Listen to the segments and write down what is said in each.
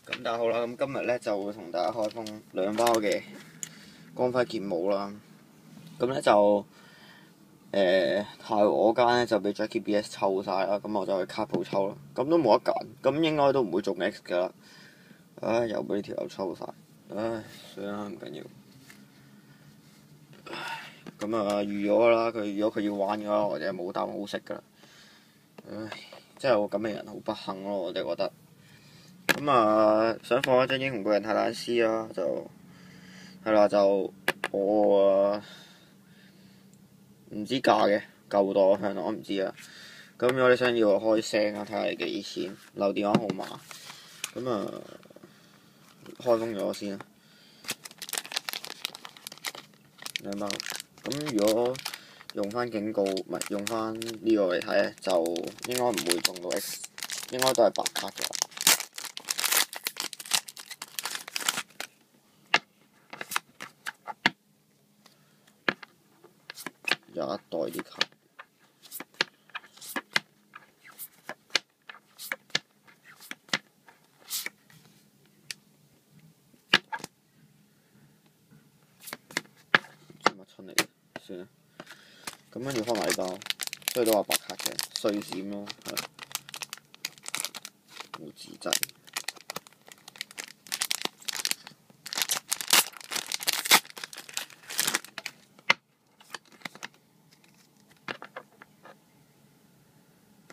咁大家好啦，咁今日咧就會同大家開封2包嘅光輝鍵帽啦。咁咧就太和嗰間咧就俾 Jackie BS 抽晒啦，咁我就去卡鋪抽啦。咁都冇得揀，咁應該都唔會中 X 噶啦。唉，又俾呢條友抽晒，唉，算啦，唔緊要。咁啊預咗啦，如果佢要玩嘅話，我哋冇啖好食噶啦。唉，真係我咁嘅人好不幸咯，我哋覺得。咁啊，想放一張英雄巨人泰坦斯啦，就係啦，就我唔知價嘅舊袋向我唔知啊。咁如果你想要我開聲啊，睇下你幾錢，留電話號碼。咁啊，開封咗先啦，2包。咁如果用翻警告，唔係用翻呢個嚟睇咧，就應該唔會中到 X， 應該都係白卡嘅。有一袋啲卡，唔知乜春嚟嘅，算啦。咁跟住開埋呢包，所以都話白卡嘅，碎閃咯，係啦，冇紙質。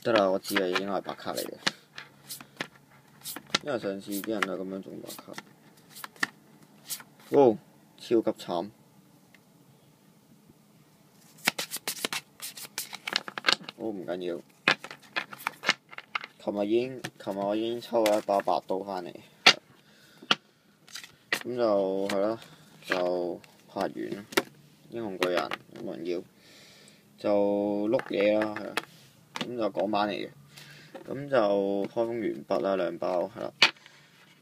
得啦，我知啦，應該係白卡嚟嘅，因為上次啲人都係咁樣中白卡。哇！超級慘，好唔緊要。琴日我已經抽咗1把白刀翻嚟，咁就係咯，就拍完英雄巨人冇人要，就碌嘢啦，係啦。咁就港版嚟嘅，咁就開封完畢啦，2包係啦，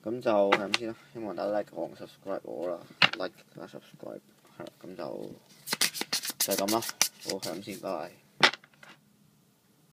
咁就係咁先啦。希望大家 like 我 subscribe 我啦 ，like 加 subscribe 係啦，咁就係咁啦。好，係咁先，拜拜。